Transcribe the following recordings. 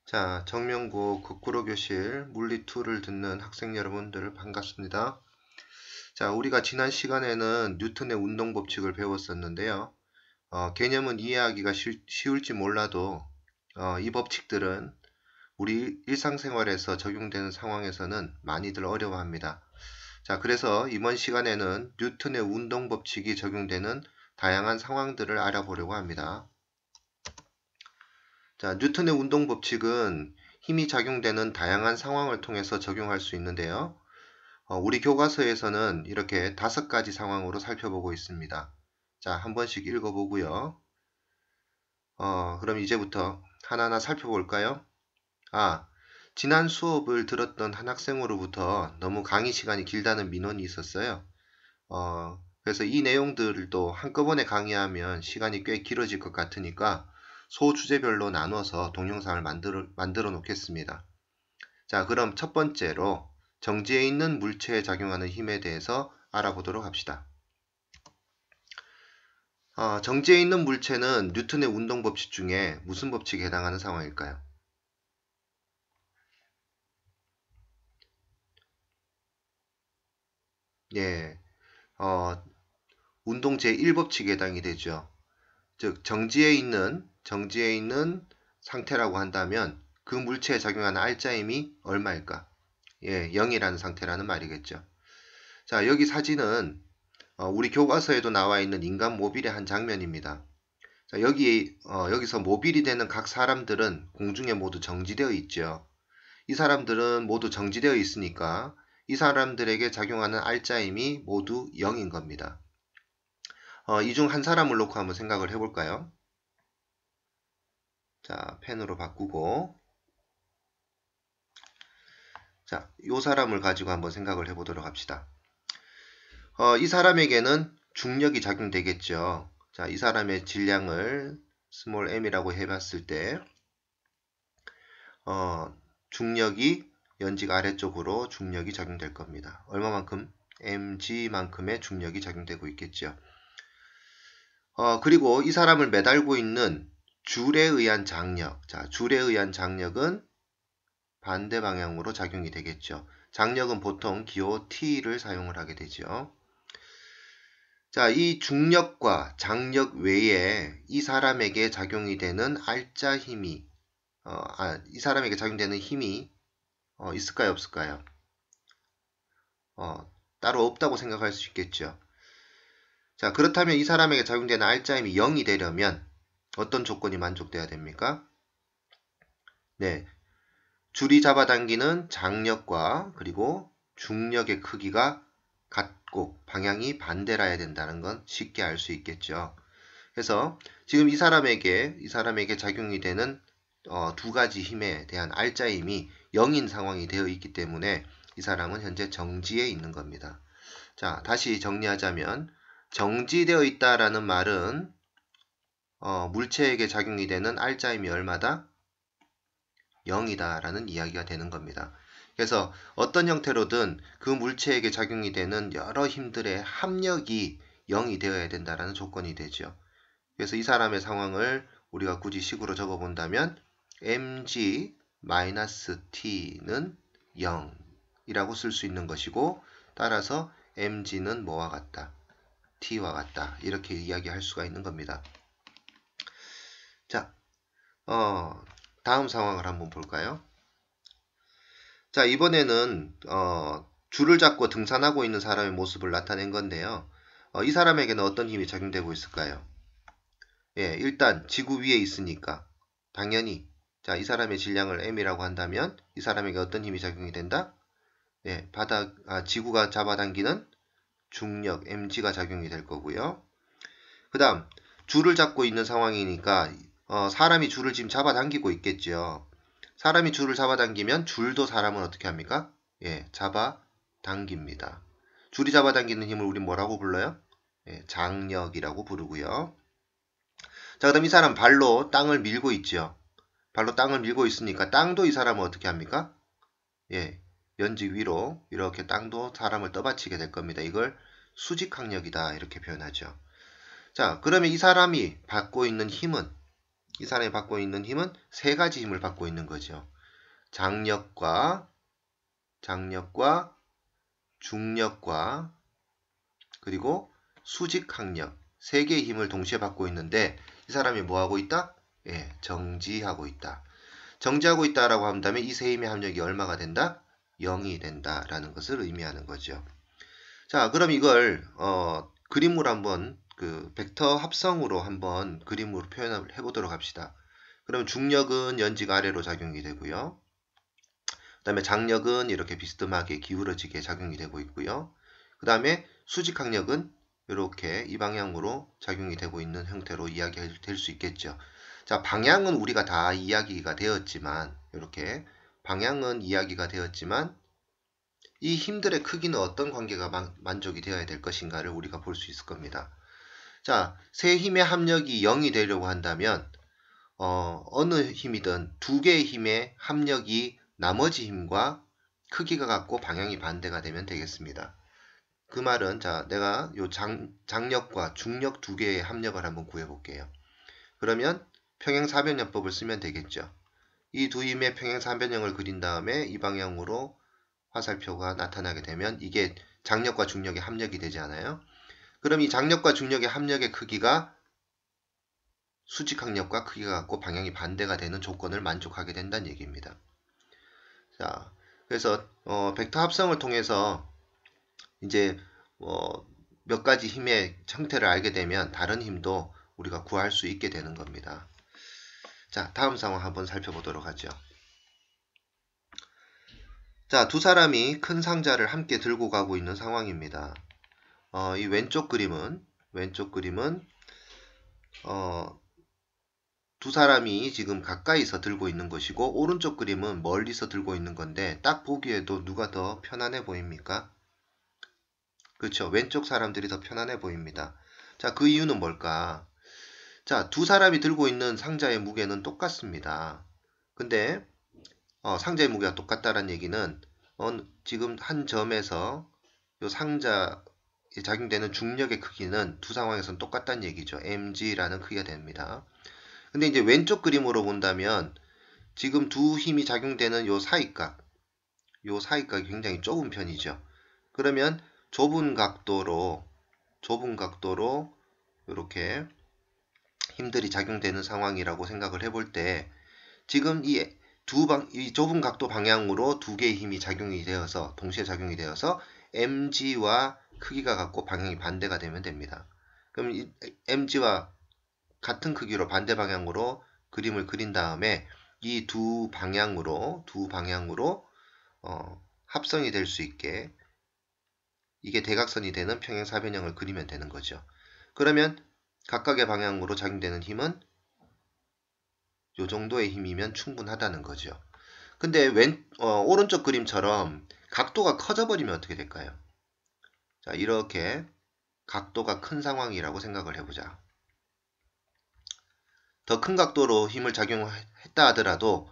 자, 정명고 거꾸로 교실 물리2를 듣는 학생 여러분들 반갑습니다. 자, 우리가 지난 시간에는 뉴턴의 운동 법칙을 배웠었는데요. 개념은 이해하기가 쉬울지 몰라도 이 법칙들은 우리 일상생활에서 적용되는 상황에서는 많이들 어려워합니다. 자, 그래서 이번 시간에는 뉴턴의 운동 법칙이 적용되는 다양한 상황들을 알아보려고 합니다. 자, 뉴턴의 운동 법칙은 힘이 작용되는 다양한 상황을 통해서 적용할 수 있는데요. 우리 교과서에서는 이렇게 5가지 상황으로 살펴보고 있습니다. 자, 한 번씩 읽어보고요. 그럼 이제부터 하나하나 살펴볼까요? 지난 수업을 들었던 한 학생으로부터 너무 강의 시간이 길다는 민원이 있었어요. 그래서 이 내용들을 또 한꺼번에 강의하면 시간이 꽤 길어질 것 같으니까 소주제별로 나눠서 동영상을 만들어 놓겠습니다. 자, 그럼 첫 번째로 정지해 있는 물체에 작용하는 힘에 대해서 알아보도록 합시다. 정지해 있는 물체는 뉴턴의 운동 법칙 중에 무슨 법칙에 해당하는 상황일까요? 예, 운동 제1법칙에 해당이 되죠. 즉, 정지해 있는 상태라고 한다면 그 물체에 작용하는 알짜힘이 얼마일까? 예, 0이라는 상태라는 말이겠죠. 자, 여기 사진은 우리 교과서에도 나와 있는 인간 모빌의 한 장면입니다. 자, 여기서 모빌이 되는 각 사람들은 공중에 모두 정지되어 있죠. 이 사람들은 모두 정지되어 있으니까 이 사람들에게 작용하는 알짜힘이 모두 0인 겁니다. 이 중 한 사람을 놓고 한번 생각을 해볼까요? 자, 펜으로 바꾸고 자, 이 사람을 가지고 한번 생각을 해보도록 합시다. 이 사람에게는 중력이 작용되겠죠. 자, 이 사람의 질량을 스몰 m이라고 해봤을 때 중력이 연직 아래쪽으로 중력이 작용될 겁니다. 얼마만큼? mg만큼의 중력이 작용되고 있겠죠. 그리고 이 사람을 매달고 있는 줄에 의한 장력. 자, 줄에 의한 장력은 반대 방향으로 작용이 되겠죠. 장력은 보통 기호 T를 사용을 하게 되죠. 자, 이 중력과 장력 외에 이 사람에게 작용이 되는 알짜 힘이, 이 사람에게 작용되는 힘이 있을까요, 없을까요? 따로 없다고 생각할 수 있겠죠. 자, 그렇다면 이 사람에게 작용되는 알짜 힘이 0이 되려면 어떤 조건이 만족돼야 됩니까? 네, 줄이 잡아당기는 장력과 그리고 중력의 크기가 같고 방향이 반대라야 된다는 건 쉽게 알 수 있겠죠. 그래서 지금 이 사람에게 작용이 되는 두 가지 힘에 대한 알짜 힘이 0인 상황이 되어 있기 때문에 이 사람은 현재 정지해 있는 겁니다. 자, 다시 정리하자면 정지되어 있다라는 말은 물체에게 작용이 되는 알짜 힘이 얼마다? 0이다 라는 이야기가 되는 겁니다. 그래서 어떤 형태로든 그 물체에게 작용이 되는 여러 힘들의 합력이 0이 되어야 된다라는 조건이 되죠. 그래서 이 사람의 상황을 우리가 굳이 식으로 적어본다면 mg-t는 0이라고 쓸 수 있는 것이고 따라서 mg는 뭐와 같다? t와 같다. 이렇게 이야기할 수가 있는 겁니다. 자, 다음 상황을 한번 볼까요? 자, 이번에는 줄을 잡고 등산하고 있는 사람의 모습을 나타낸 건데요. 이 사람에게는 어떤 힘이 작용되고 있을까요? 예, 일단 지구 위에 있으니까 당연히 자, 이 사람의 질량을 m이라고 한다면 이 사람에게 어떤 힘이 작용이 된다? 예, 지구가 잡아당기는 중력 mg가 작용이 될 거고요. 그 다음 줄을 잡고 있는 상황이니까 사람이 줄을 지금 잡아당기고 있겠죠. 사람이 줄을 잡아당기면 줄도 사람을 어떻게 합니까? 예, 잡아당깁니다. 줄이 잡아당기는 힘을 우리 뭐라고 불러요? 예, 장력이라고 부르고요. 자, 그다음 이 사람 발로 땅을 밀고 있죠. 발로 땅을 밀고 있으니까 땅도 이 사람을 어떻게 합니까? 예, 연직 위로 이렇게 땅도 사람을 떠받치게 될 겁니다. 이걸 수직항력이다 이렇게 표현하죠. 자, 그러면 이 사람이 받고 있는 힘은 이 사람이 받고 있는 힘은 세 가지 힘을 받고 있는 거죠. 장력과 중력과 그리고 수직항력 세 개의 힘을 동시에 받고 있는데 이 사람이 뭐 하고 있다? 예, 정지하고 있다. 정지하고 있다라고 한다면 이 세 힘의 합력이 얼마가 된다? 0이 된다라는 것을 의미하는 거죠. 자, 그럼 이걸 그림으로 한번 그 벡터 합성으로 한번 그림으로 표현을 해보도록 합시다. 그럼 중력은 연지가 아래로 작용이 되고요. 그 다음에 장력은 이렇게 비스듬하게 기울어지게 작용이 되고 있고요. 그 다음에 수직항력은 이렇게 이 방향으로 작용이 되고 있는 형태로 이야기될 수 있겠죠. 자, 방향은 우리가 다 이야기가 되었지만 이렇게 방향은 이야기가 되었지만 이 힘들의 크기는 어떤 관계가 만족이 되어야 될 것인가를 우리가 볼 수 있을 겁니다. 자, 세 힘의 합력이 0이 되려고 한다면 어느 힘이든 두 개의 힘의 합력이 나머지 힘과 크기가 같고 방향이 반대가 되면 되겠습니다. 그 말은 자, 내가 요 장력과 중력 두 개의 합력을 한번 구해 볼게요. 그러면 평행사변형법을 쓰면 되겠죠. 이 두 힘의 평행사변형을 그린 다음에 이 방향으로 화살표가 나타나게 되면 이게 장력과 중력의 합력이 되지 않아요? 그럼 이 장력과 중력의 합력의 크기가 수직항력과 크기가 같고 방향이 반대가 되는 조건을 만족하게 된다는 얘기입니다. 자, 그래서 벡터 합성을 통해서 이제 몇 가지 힘의 형태를 알게 되면 다른 힘도 우리가 구할 수 있게 되는 겁니다. 자, 다음 상황 한번 살펴보도록 하죠. 자, 두 사람이 큰 상자를 함께 들고 가고 있는 상황입니다. 이 왼쪽 그림은 두 사람이 지금 가까이서 들고 있는 것이고 오른쪽 그림은 멀리서 들고 있는 건데 딱 보기에도 누가 더 편안해 보입니까? 그렇죠. 왼쪽 사람들이 더 편안해 보입니다. 자, 그 이유는 뭘까? 자, 두 사람이 들고 있는 상자의 무게는 똑같습니다. 근데 상자의 무게가 똑같다는 얘기는 지금 한 점에서 이 상자에 작용되는 중력의 크기는 두 상황에서는 똑같다는 얘기죠. mg라는 크기가 됩니다. 근데 이제 왼쪽 그림으로 본다면 지금 두 힘이 작용되는 요 사이각이 굉장히 좁은 편이죠. 그러면 좁은 각도로 이렇게 힘들이 작용되는 상황이라고 생각을 해볼 때 지금 이 좁은 각도 방향으로 두 개의 힘이 작용이 되어서 동시에 작용이 되어서 mg와 크기가 같고 방향이 반대가 되면 됩니다. 그럼 이 mg와 같은 크기로 반대 방향으로 그림을 그린 다음에 이 두 방향으로 합성이 될 수 있게 이게 대각선이 되는 평행사변형을 그리면 되는 거죠. 그러면 각각의 방향으로 작용되는 힘은 이 정도의 힘이면 충분하다는 거죠. 근데 오른쪽 그림처럼 각도가 커져 버리면 어떻게 될까요? 자, 이렇게 각도가 큰 상황이라고 생각을 해보자. 더 큰 각도로 힘을 작용했다 하더라도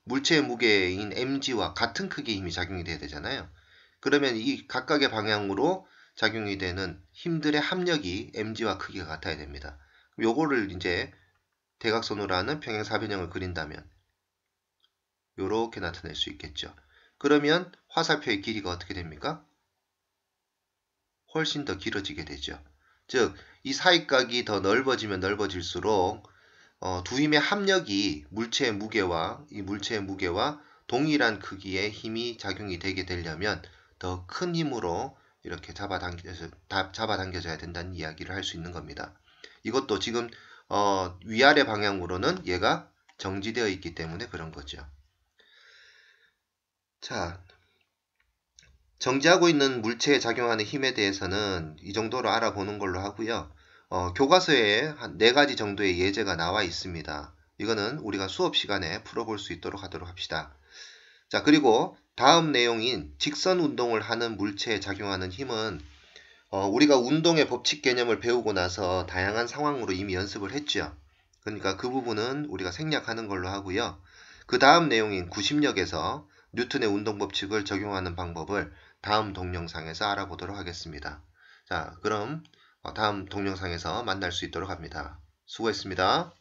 물체의 무게인 mg와 같은 크기의 힘이 작용이 돼야 되잖아요. 그러면 이 각각의 방향으로 작용이 되는 힘들의 합력이 mg와 크기가 같아야 됩니다. 요거를 이제 대각선으로 하는 평행사변형을 그린다면 요렇게 나타낼 수 있겠죠. 그러면 화살표의 길이가 어떻게 됩니까? 훨씬 더 길어지게 되죠. 즉, 이 사이각이 더 넓어지면 넓어질수록 두 힘의 합력이 물체의 무게와 동일한 크기의 힘이 작용이 되게 되려면 더 큰 힘으로 이렇게 잡아당겨져야 된다는 이야기를 할 수 있는 겁니다. 이것도 지금 위아래 방향으로는 얘가 정지되어 있기 때문에 그런 거죠. 자, 정지하고 있는 물체에 작용하는 힘에 대해서는 이 정도로 알아보는 걸로 하고요. 교과서에 한 4가지 정도의 예제가 나와 있습니다. 이거는 우리가 수업 시간에 풀어볼 수 있도록 하도록 합시다. 자, 그리고 다음 내용인 직선 운동을 하는 물체에 작용하는 힘은 우리가 운동의 법칙 개념을 배우고 나서 다양한 상황으로 이미 연습을 했죠. 그러니까 그 부분은 우리가 생략하는 걸로 하고요. 그 다음 내용인 구심력에서 뉴턴의 운동 법칙을 적용하는 방법을 다음 동영상에서 알아보도록 하겠습니다. 자, 그럼 다음 동영상에서 만날 수 있도록 합니다. 수고했습니다.